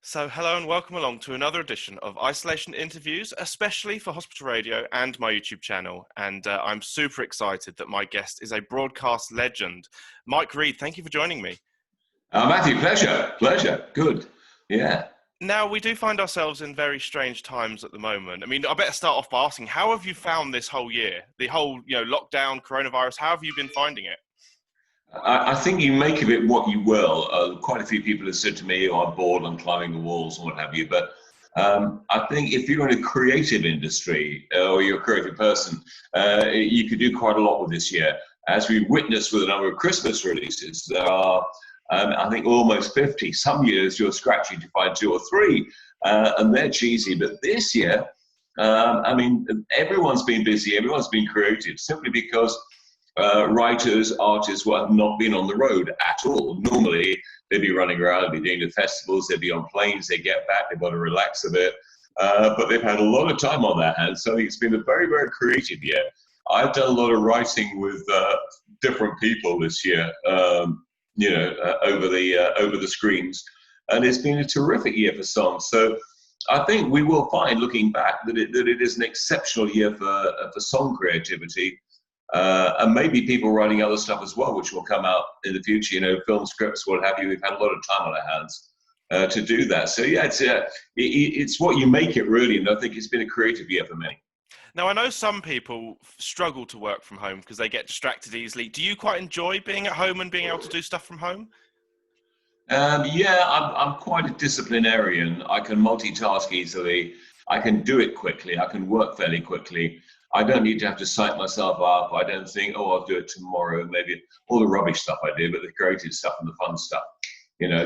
So, hello and welcome along to another edition of Isolation Interviews, especially for Hospital Radio and my YouTube channel. And I'm super excited that my guest is a broadcast legend. Mike Reed, thank you for joining me. Matthew, pleasure. Good. Yeah. Now, we do find ourselves in very strange times at the moment. I mean, I better start off by asking, how have you found this whole year? The whole, lockdown, coronavirus, how have you been finding it? I think you make of it what you will. Quite a few people have said to me, oh, I'm bored, I'm climbing the walls and what have you. But I think if you're in a creative industry or you're a creative person, you could do quite a lot with this year. As we witnessed with a number of Christmas releases, there are, I think, almost 50. Some years you're scratching to find 2 or 3, and they're cheesy. But this year, everyone's been busy, everyone's been creative, simply because writers, artists have not been on the road at all. Normally, they'd be running around, they'd be doing the festivals, they'd be on planes, they get back, they've got to relax a bit. But they've had a lot of time on their hands, so it's been a very, very creative year. I've done a lot of writing with different people this year, over the screens, and it's been a terrific year for songs. So I think we will find, looking back, that it is an exceptional year for song creativity. And maybe people writing other stuff as well, which will come out in the future, film scripts, what have you. We've had a lot of time on our hands to do that. So yeah, it's what you make it, really, and I think it's been a creative year for many. Now, I know some people struggle to work from home because they get distracted easily. Do you quite enjoy being at home and being able to do stuff from home? I'm quite a disciplinarian. I can multitask easily. I can do it quickly. I can work fairly quickly. I don't need to have to psych myself up. I don't think, I'll do it tomorrow. Maybe all the rubbish stuff I do, but the creative stuff and the fun stuff,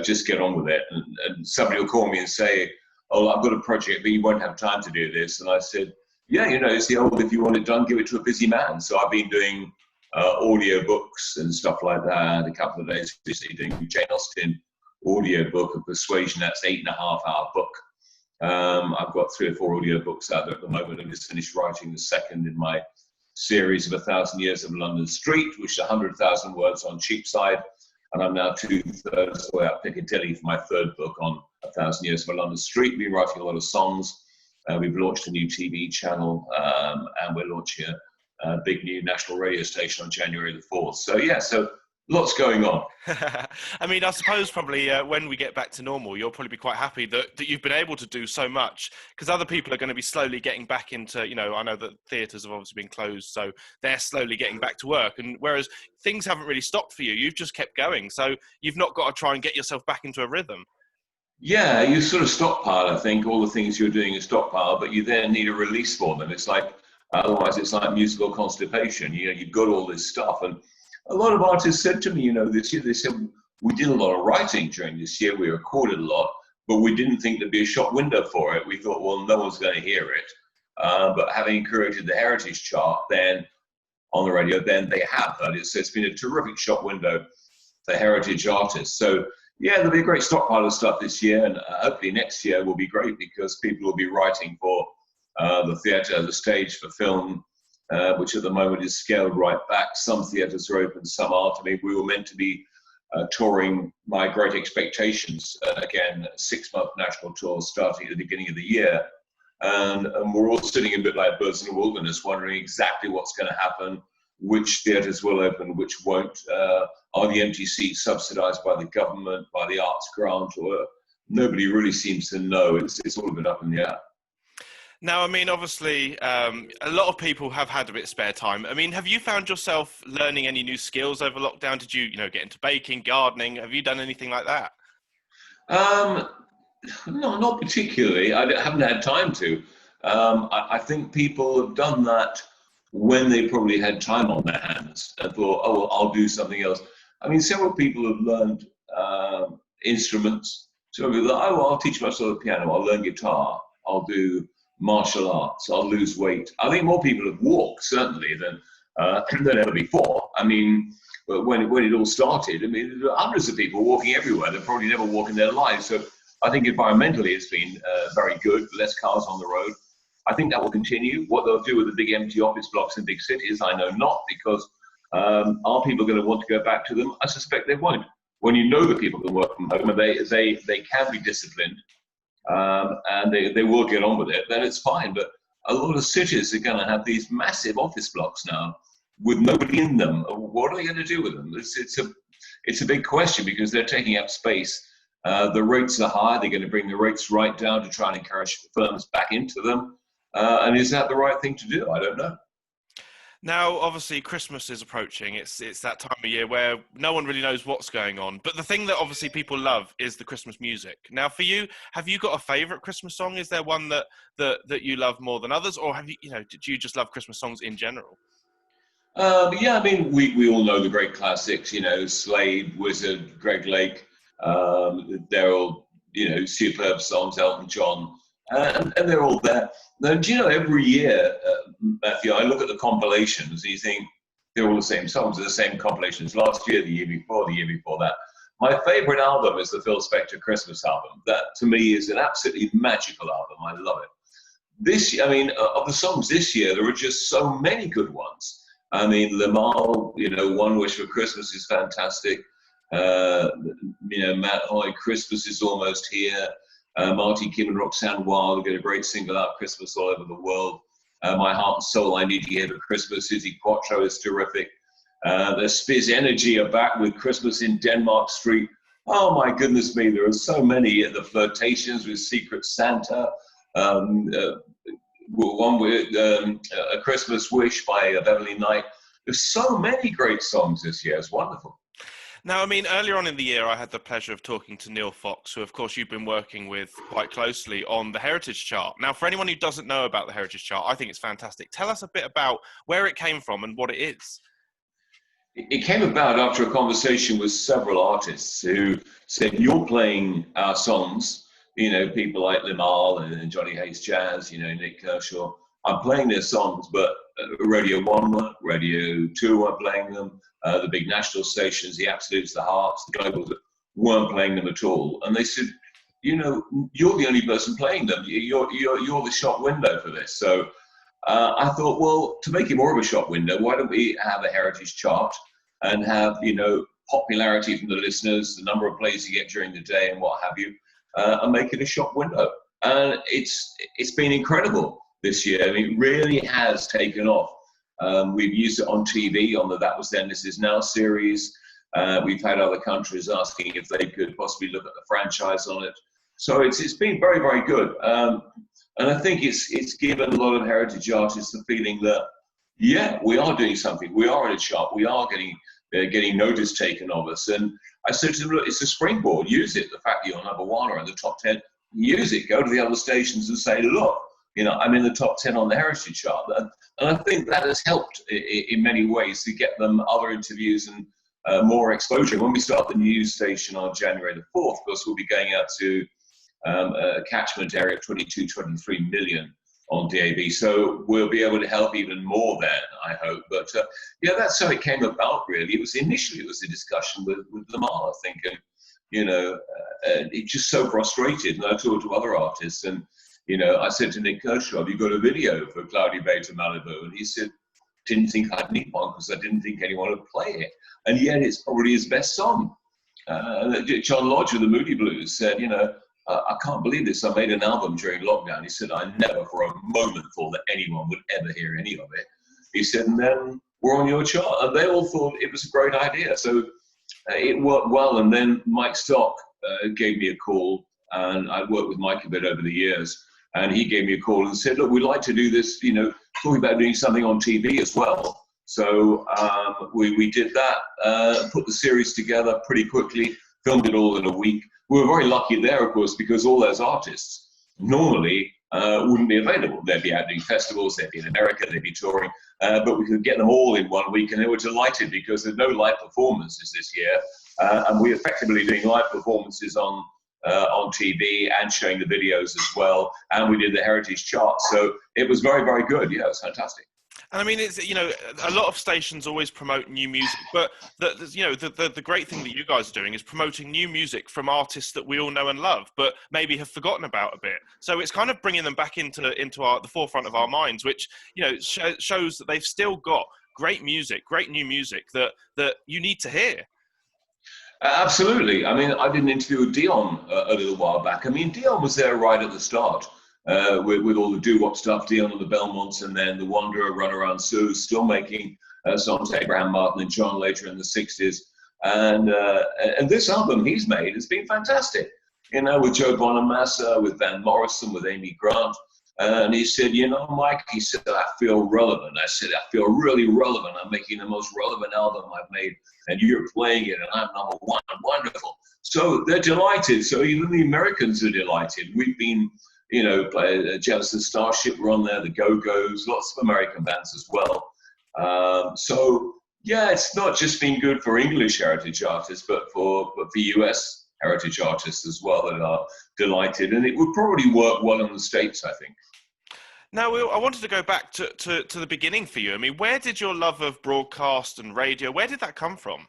just get on with it. And somebody will call me and say, I've got a project, but you won't have time to do this. And I said, yeah, it's the old, if you want it done, give it to a busy man. So I've been doing audiobooks and stuff like that. A couple of days recently doing Jane Austen audiobook of Persuasion. That's 8.5-hour book. I've got 3 or 4 audiobooks out there at the moment. I've just finished writing the second in my series of 1,000 Years of London Street, which is 100,000 words on Cheapside. And I'm now 2/3 the way up Piccadilly for my 3rd book on 1,000 Years of London Street. We've been writing a lot of songs. We've launched a new TV channel, and we're launching a big new national radio station on January the 4th. So yeah, lots going on. I mean, I suppose probably when we get back to normal, you'll probably be quite happy that you've been able to do so much, because other people are going to be slowly getting back into, I know that theatres have obviously been closed, so they're slowly getting back to work. And whereas things haven't really stopped for you, you've just kept going. So you've not got to try and get yourself back into a rhythm. Yeah, you sort of stockpile, I think, all the things you're doing is stockpile, but you then need a release for them. It's like, otherwise it's like musical constipation. You've got all this stuff. And a lot of artists said to me, this year, they said, we did a lot of writing during this year, we recorded a lot, but we didn't think there'd be a shop window for it. We thought, well, no one's going to hear it. But having created the Heritage Chart then on the radio, then they have heard it. So it's been a terrific shop window for heritage artists. So yeah, there'll be a great stockpile of stuff this year, and hopefully next year will be great because people will be writing for the theatre, the stage, for film, which at the moment is scaled right back. Some theatres are open, some aren't. I mean, we were meant to be touring My Great Expectations, again, a 6-month national tour starting at the beginning of the year. And we're all sitting a bit like birds in the wilderness, wondering exactly what's going to happen, which theatres will open, which won't. Are the empty seats subsidised by the government, by the arts grant, or nobody really seems to know. It's all a bit up in the air. Now, I mean, obviously, a lot of people have had a bit of spare time. I mean, have you found yourself learning any new skills over lockdown? Did you, get into baking, gardening? Have you done anything like that? No, not particularly. I haven't had time to. I think people have done that when they probably had time on their hands and thought, well, I'll do something else. I mean, several people have learned instruments. So people thought, I'll teach myself the piano, I'll learn guitar, I'll do martial arts, I'll lose weight. I think more people have walked, certainly, than ever before. I mean, when it all started, there were hundreds of people walking everywhere. They've probably never walked in their lives. So I think environmentally it's been very good, less cars on the road. I think that will continue. What they'll do with the big empty office blocks in big cities, I know not, because are people going to want to go back to them? I suspect they won't. When you know that people can work from home and they can be disciplined, and they will get on with it, then it's fine. But a lot of cities are going to have these massive office blocks now with nobody in them. What are they going to do with them? It's a big question because they're taking up space. The rates are high. They're going to bring the rates right down to try and encourage firms back into them. And is that the right thing to do? I don't know. Now, obviously, Christmas is approaching. It's that time of year where no one really knows what's going on. But the thing that obviously people love is the Christmas music. Now, for you, have you got a favourite Christmas song? Is there one that you love more than others, or do you just love Christmas songs in general? Yeah, I mean, we all know the great classics. Slade, Wizard, Greg Lake. They're all superb songs. Elton John, and they're all there. Now, do you know, every year, Matthew, I look at the compilations and you think they're all the same songs, they're the same compilations. Last year, the year before that. My favorite album is the Phil Spector Christmas album. That, to me, is an absolutely magical album. I love it. This, I mean, of the songs this year, there are just so many good ones. I mean, Limahl, One Wish for Christmas is fantastic. Matt Hoy, Christmas is Almost Here. Marty Kim and Roxanne Wilde get a great single out, Christmas All Over the World. My Heart and Soul, I Need You Here for Christmas. Susie Quattro is terrific. The Spiz Energy are back with Christmas in Denmark Street. Oh my goodness me, there are so many. The Flirtations with Secret Santa. One with A Christmas Wish by Beverly Knight. There's so many great songs this year. It's wonderful. Now, I mean, earlier on in the year, I had the pleasure of talking to Neil Fox, who, of course, you've been working with quite closely on the Heritage Chart. Now, for anyone who doesn't know about the Heritage Chart, I think it's fantastic. Tell us a bit about where it came from and what it is. It came about after a conversation with several artists who said, you're playing our songs, people like Limahl and Johnny Hayes Jazz, Nick Kershaw. I'm playing their songs, but Radio 1 weren't, Radio 2 weren't playing them. The big national stations, the Absolutes, the Hearts, the Globals, weren't playing them at all. And they said, you're the only person playing them. You're the shop window for this. So I thought, well, to make it more of a shop window, why don't we have a Heritage Chart and have, popularity from the listeners, the number of plays you get during the day and what have you, and make it a shop window. And it's been incredible this year. I mean, it really has taken off. We've used it on TV on the That Was Then, This Is Now series. We've had other countries asking if they could possibly look at the franchise on it. So it's been very, very good. And I think it's given a lot of heritage artists the feeling that, yeah, we are doing something. We are in a chart. We are getting notice taken of us. And I said to them, look, it's a springboard. Use it. The fact that you're number one or in the top 10, use it. Go to the other stations and say, look, I'm in the top 10 on the Heritage Chart. And I think that has helped in many ways to get them other interviews and more exposure. When we start the news station on January the 4th, of course, we'll be going out to a catchment area of 22, 23 million on DAB. So we'll be able to help even more then, I hope. But that's how it came about, really. It was a discussion with Limahl, I think. And, it's just so frustrated. And I talked to other artists and, I said to Nick Kershaw, have you got a video for Cloudy Bay to Malibu? And he said, didn't think I'd need one because I didn't think anyone would play it. And yet it's probably his best song. John Lodge of the Moody Blues said, I can't believe this. I made an album during lockdown. He said, I never for a moment thought that anyone would ever hear any of it. He said, and then we're on your chart. And they all thought it was a great idea. So it worked well. And then Mike Stock gave me a call. And I've worked with Mike a bit over the years. And he gave me a call and said, look, we'd like to do this, talking about doing something on TV as well. So we did that, put the series together pretty quickly, filmed it all in a week. We were very lucky there, of course, because all those artists normally wouldn't be available. They'd be out doing festivals, they'd be in America, they'd be touring, but we could get them all in 1 week, and they were delighted because there's no live performances this year. And we're effectively doing live performances on TV and showing the videos as well. And we did the Heritage Chart. So it was very, very good. Yeah, it was fantastic. And I mean, it's, a lot of stations always promote new music, but the great thing that you guys are doing is promoting new music from artists that we all know and love, but maybe have forgotten about a bit. So it's kind of bringing them back into the forefront of our minds, which, shows that they've still got great music, great new music that you need to hear. Absolutely. I mean, I did an interview with Dion a little while back. I mean, Dion was there right at the start with all the doo-wop stuff, Dion and the Belmonts, and then the Wanderer, Run Around Sue, still making songs to Abraham Martin and John later in the 60s. And this album he's made has been fantastic. You know, with Joe Bonamassa, with Van Morrison, with Amy Grant. And he said, you know, Mike, he said, I feel relevant. I said, I feel really relevant. I'm making the most relevant album I've made, and you're playing it, and I'm number one. Wonderful. So they're delighted. So even the Americans are delighted. We've been, you know, Jefferson Starship were on there, the Go-Go's, lots of American bands as well. So, yeah, it's not just been good for English heritage artists, but for US heritage artists as well that are delighted. And it would probably work well in the States, I think. Now, Will, I wanted to go back to the beginning for you. I mean, where did your love of broadcast and radio, where did that come from?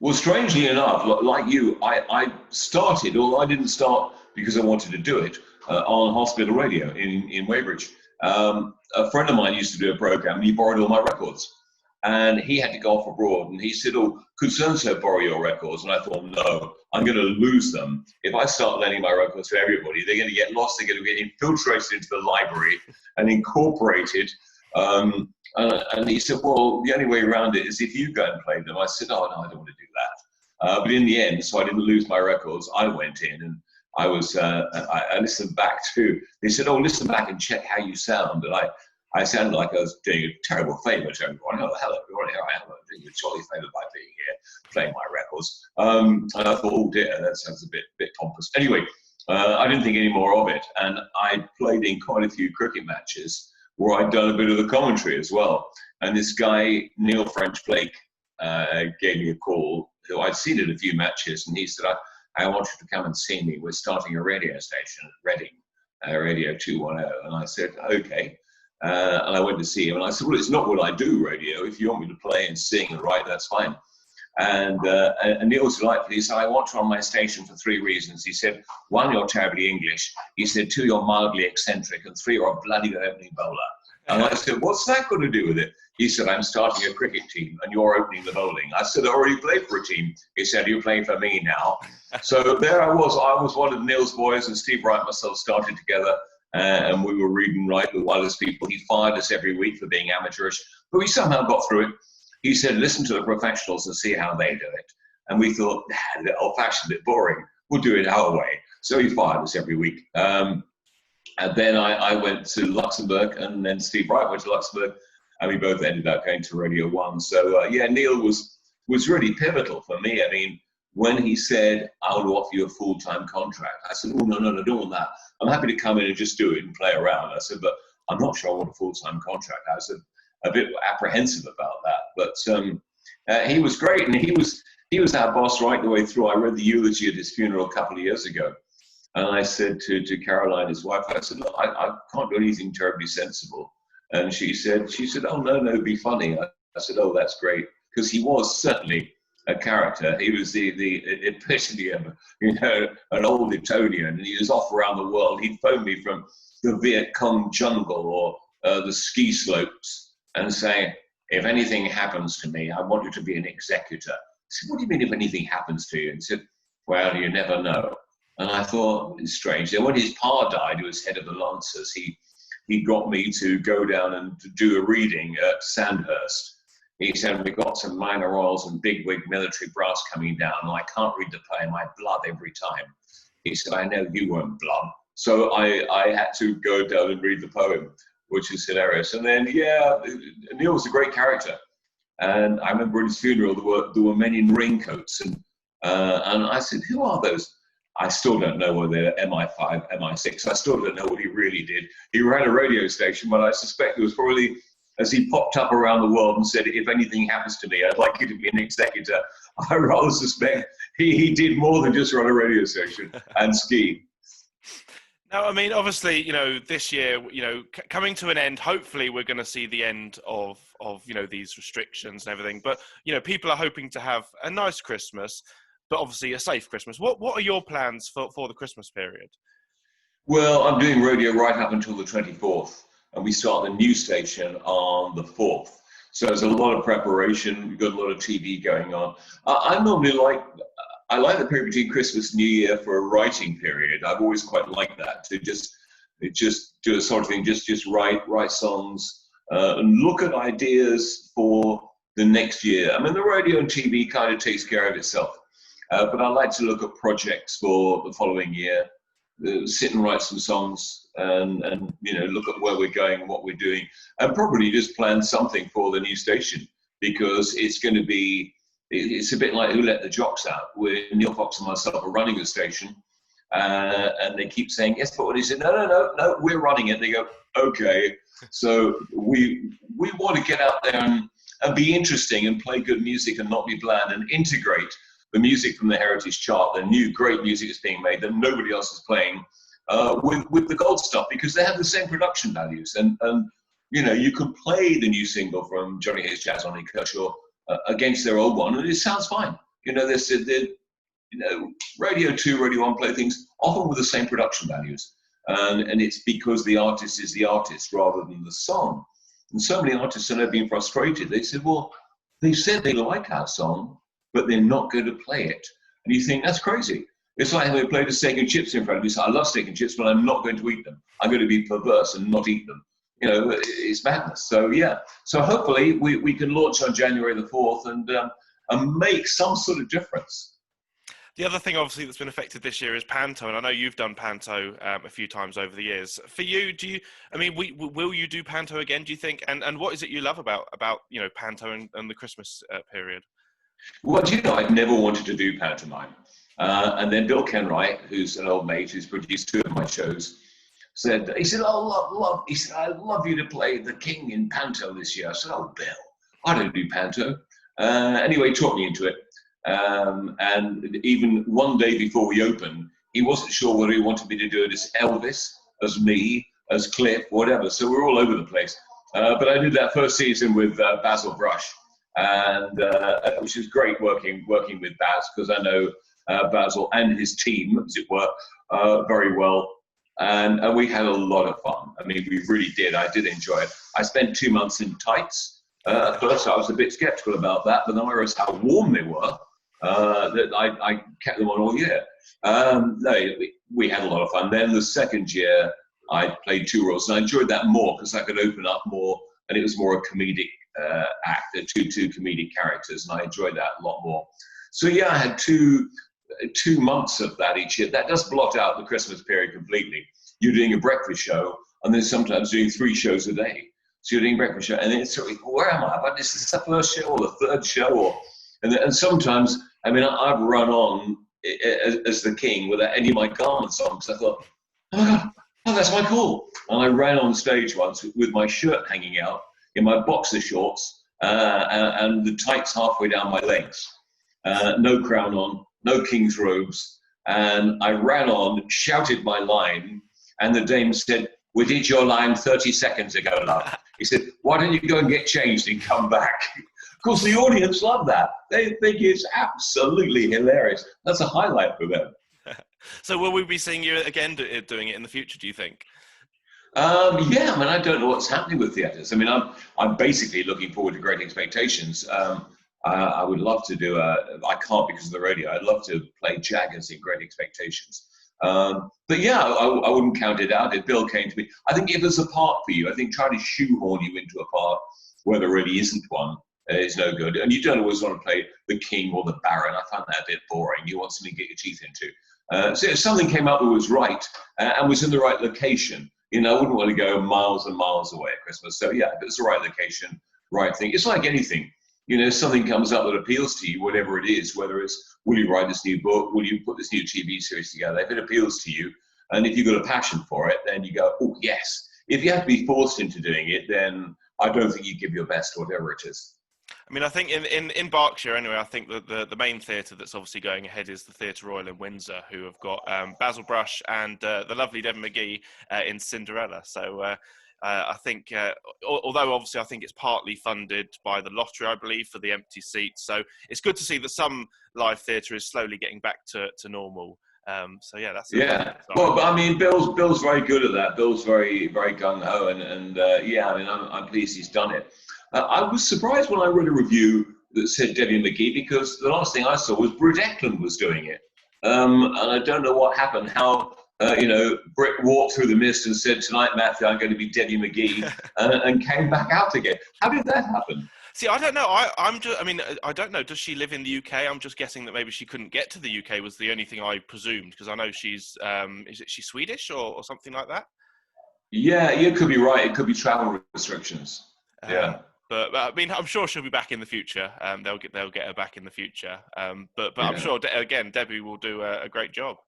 Well, strangely enough, like you, I started, although I didn't start because I wanted to do it, on hospital radio in Weybridge. A friend of mine used to do a program, and he borrowed all my records. And he had to go off abroad, and he said, oh, could so-and-so borrow your records? And I thought, no, I'm going to lose them. If I start lending my records to everybody, they're going to get lost, they're going to get infiltrated into the library and incorporated. And he said, well, the only way around it is if you go and play them. I said, oh, no, I don't want to do that. But in the end, so I didn't lose my records, I went in and I listened back to, they said, oh, listen back and check how you sound. And I sounded like I was doing a terrible favour to everyone. Oh, hello, everyone, here I am. I'm doing a jolly favour by being here, playing my records. And I thought, oh dear, that sounds a bit pompous. Anyway, I didn't think any more of it. And I played in quite a few cricket matches where I'd done a bit of the commentary as well. And this guy, Neil French Blake, gave me a call, who I'd seen at a few matches, and he said, I want you to come and see me. We're starting a radio station at Reading, Radio 210. And I said, okay. And I went to see him, and I said, well, it's not what I do, radio. If you want me to play and sing and write, that's fine. And Neil was delightful. He said, I want you on my station for 3 reasons. He said, 1, you're terribly English. He said, 2, you're mildly eccentric. And 3, you're a bloody good opening bowler. And I said, what's that got to do with it? He said, I'm starting a cricket team, and you're opening the bowling. I said, I already played for a team. He said, you're playing for me now. So there I was one of Neil's boys, and Steve Wright and myself started together. And we were reading right with wireless people. He fired us every week for being amateurish, but we somehow got through it. He said, listen to the professionals and see how they do it. And we thought, a bit old-fashioned, a bit boring. We'll do it our way. So he fired us every week. And then I went to Luxembourg, and then Steve Wright went to Luxembourg, and we both ended up going to Radio 1. So, yeah, Neil was really pivotal for me. I mean, when he said, I will offer you a full-time contract, I said, oh, no, I don't want that. I'm happy to come in and just do it and play around. I said, but I'm not sure I want a full-time contract. I was a bit apprehensive about that. But he was great, and he was our boss right the way through. I read the eulogy at his funeral a couple of years ago. And I said to Caroline, his wife, I said, look, I can't do anything terribly sensible. And she said, oh, no, be funny. I said, oh, that's great. Because he was certainly a character. He was the epitome of, an old Etonian, and he was off around the world. He'd phone me from the Viet Cong jungle or the ski slopes and say, if anything happens to me, I want you to be an executor. I said, what do you mean if anything happens to you? And he said, well, you never know. And I thought, it's strange. Then when his pa died, who was head of the Lancers, he got me to go down and to do a reading at Sandhurst. He said, we've got some minor royals and bigwig military brass coming down, and I can't read the poem, I blood every time. He said, I know you won't blood. So I had to go down and read the poem, which is hilarious. And then, yeah, Neil was a great character. And I remember at his funeral, there were men in raincoats. And I said, who are those? I still don't know whether they're MI5, MI6. I still don't know what he really did. He ran a radio station, but I suspect it was probably, as he popped up around the world and said, if anything happens to me, I'd like you to be an executor. I rather suspect he did more than just run a radio station and ski. Now, I mean, obviously, this year, coming to an end, hopefully we're going to see the end of these restrictions and everything. But, people are hoping to have a nice Christmas, but obviously a safe Christmas. What are your plans for the Christmas period? Well, I'm doing radio right up until the 24th, and we start the new station on the 4th. So there's a lot of preparation. We've got a lot of TV going on. I normally I like the period between Christmas and New Year for a writing period. I've always quite liked that, to just do a sort of thing, just write songs, and look at ideas for the next year. I mean, the radio and TV kind of takes care of itself, but I like to look at projects for the following year, sit and write some songs, and look at where we're going and what we're doing, and probably just plan something for the new station, because it's going to be. It's a bit like Who Let the Jocks Out, where Neil Fox and myself are running the station, and they keep saying, yes, but what he said, no, we're running it. They go, okay. So we want to get out there and be interesting and play good music and not be bland, and integrate the music from the Heritage Chart, the new great music that's being made that nobody else is playing, with the gold stuff, because they have the same production values. And you could play the new single from Johnny Hayes Jazz on Kershaw against their old one, and it sounds fine. They said Radio 2, Radio 1 play things often with the same production values, and it's because the artist is the artist rather than the song. And so many artists are now being frustrated. They said, well, they said they like our song, but they're not going to play it. And you think, that's crazy. It's like having played a steak and chips in front of me. So I love steak and chips, but I'm not going to eat them. I'm going to be perverse and not eat them. It's madness. So yeah. So hopefully we can launch on January the 4th and make some sort of difference. The other thing, obviously, that's been affected this year is Panto, and I know you've done Panto a few times over the years. For you, will you do Panto again, do you think? And what is it you love about Panto and the Christmas period? Well, I've never wanted to do pantomime. And then Bill Kenwright, who's an old mate who's produced 2 of my shows, he said, oh, I love you to play the king in Panto this year. I said, oh, Bill, I don't do Panto. Anyway, he talked me into it. And even one day before we opened, he wasn't sure whether he wanted me to do it as Elvis, as me, as Cliff, whatever. So we're all over the place. But I did that first season with Basil Brush, and which was great working with Baz, because I know Basil and his team, as it were, very well. And we had a lot of fun. I mean, we really did. I did enjoy it. I spent 2 months in tights. At first, I was a bit skeptical about that, but then I realized how warm they were, that I kept them on all year. No, we had a lot of fun. Then the second year, I played 2 roles, and I enjoyed that more because I could open up more, and it was more a comedic act, two comedic characters, and I enjoyed that a lot more. So yeah, I had 2 months of that each year. That does blot out the Christmas period completely. You're doing a breakfast show, and then sometimes doing 3 shows a day. So you're doing breakfast show, and then it's sort of, where am I? Is this the first show or the third show? And sometimes, I mean, I've run on as the king without any of my garments on, because I thought, oh my God, that's my call. And I ran on stage once with my shirt hanging out in my boxer shorts and the tights halfway down my legs. No crown on, no king's robes. And I ran on, shouted my line, and the dame said, we did your line 30 seconds ago, love. He said, why don't you go and get changed and come back? Of course, the audience love that. They think it's absolutely hilarious. That's a highlight for them. So will we be seeing you again doing it in the future, do you think? Yeah, I mean, I don't know what's happening with theatres. I mean, I'm basically looking forward to Great Expectations. I would love to do I can't because of the radio. I'd love to play Jaggers in Great Expectations. But yeah, I wouldn't count it out if Bill came to me. I think if there's a part for you, I think trying to shoehorn you into a part where there really isn't one is no good. And you don't always want to play the king or the baron. I find that a bit boring. You want something to get your teeth into. So if something came up that was right and was in the right location, I wouldn't want to go miles and miles away at Christmas. So yeah, if it's the right location, right thing. It's like anything. Something comes up that appeals to you, whatever it is, whether it's, will you write this new book? Will you put this new TV series together? If it appeals to you, and if you've got a passion for it, then you go, oh, yes. If you have to be forced into doing it, then I don't think you give your best, whatever it is. I mean, I think in Berkshire, anyway, I think that the main theatre that's obviously going ahead is the Theatre Royal in Windsor, who have got Basil Brush and the lovely Devon McGee in Cinderella. So I think, although obviously I think it's partly funded by the lottery, I believe, for the empty seats. So it's good to see that some live theatre is slowly getting back to normal. So yeah, that's well, but I mean, Bill's very good at that. Bill's very very gung ho, and yeah, I mean, I'm pleased he's done it. I was surprised when I read a review that said Debbie McGee, because the last thing I saw was Britt Eklund was doing it. And I don't know what happened, how, Britt walked through the mist and said, "Tonight, Matthew, I'm going to be Debbie McGee," and came back out again. How did that happen? See, I don't know. I mean, I don't know. Does she live in the UK? I'm just guessing that maybe she couldn't get to the UK was the only thing I presumed, because I know she's, she's Swedish or something like that? Yeah, you could be right. It could be travel restrictions. Yeah. But I mean, I'm sure she'll be back in the future. They'll get her back in the future. But I'm Yeah. sure again Debbie will do a great job.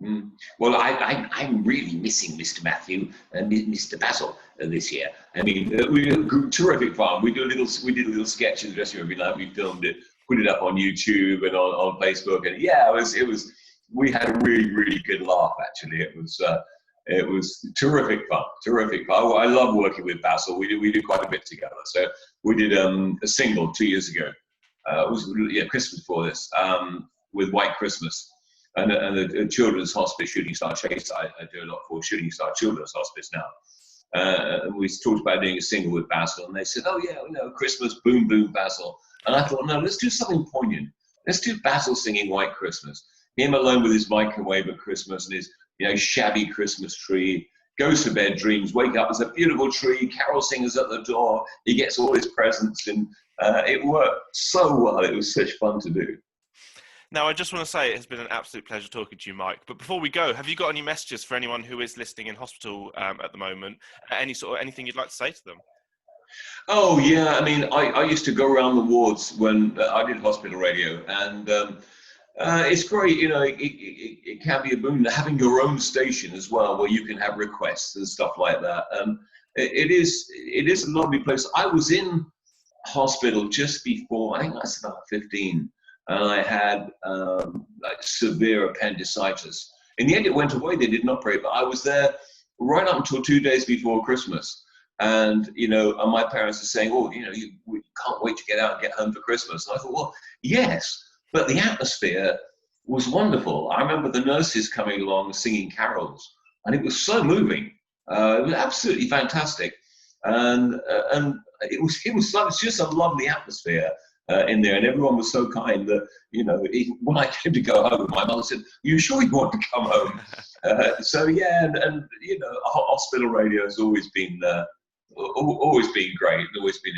Mm. Well, I'm really missing Mr. Matthew and Mr. Basil this year. I mean, we had terrific fun. We did a little sketch in the dressing room every night. We filmed it, put it up on YouTube and on Facebook, and yeah, it was. We had a really good laugh. Actually, it was terrific fun. Terrific fun. I love working with Basil. We did quite a bit together. So we did a single 2 years ago. It was Christmas before this, with White Christmas. And the Children's Hospice Shooting Star Chase, I do a lot for Shooting Star Children's Hospice now. And we talked about doing a single with Basil, and they said, "Oh yeah, Christmas, boom, boom, Basil." And I thought, no, let's do something poignant. Let's do Basil singing White Christmas. Him alone with his microwave at Christmas and his shabby Christmas tree. Goes to bed, dreams, wake up, there's a beautiful tree, carol singers at the door. He gets all his presents, and it worked so well. It was such fun to do. Now, I just want to say it has been an absolute pleasure talking to you, Mike. But before we go, have you got any messages for anyone who is listening in hospital at the moment? Anything you'd like to say to them? Oh yeah, I mean, I used to go around the wards when I did hospital radio, and it's great. It can be a boon having your own station as well, where you can have requests and stuff like that. It is a lovely place. I was in hospital just before, I think I was about 15. And I had severe appendicitis. In the end, it went away. They didn't operate, but I was there right up until 2 days before Christmas. And and my parents are saying, "Oh, we can't wait to get out and get home for Christmas." And I thought, well, yes, but the atmosphere was wonderful. I remember the nurses coming along singing carols, and it was so moving. It was absolutely fantastic, and it was just a lovely atmosphere. In there, and everyone was so kind that even when I came to go home, my mother said, "Are you sure you want to come home?" So yeah, and hospital radio has always been great. Always been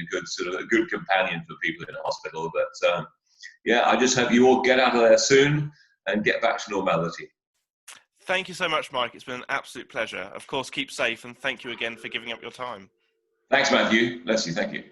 a good companion for people in a hospital. But yeah, I just hope you all get out of there soon and get back to normality. Thank you so much, Mike. It's been an absolute pleasure. Of course, keep safe, and thank you again for giving up your time. Thanks, Matthew. Leslie, thank you.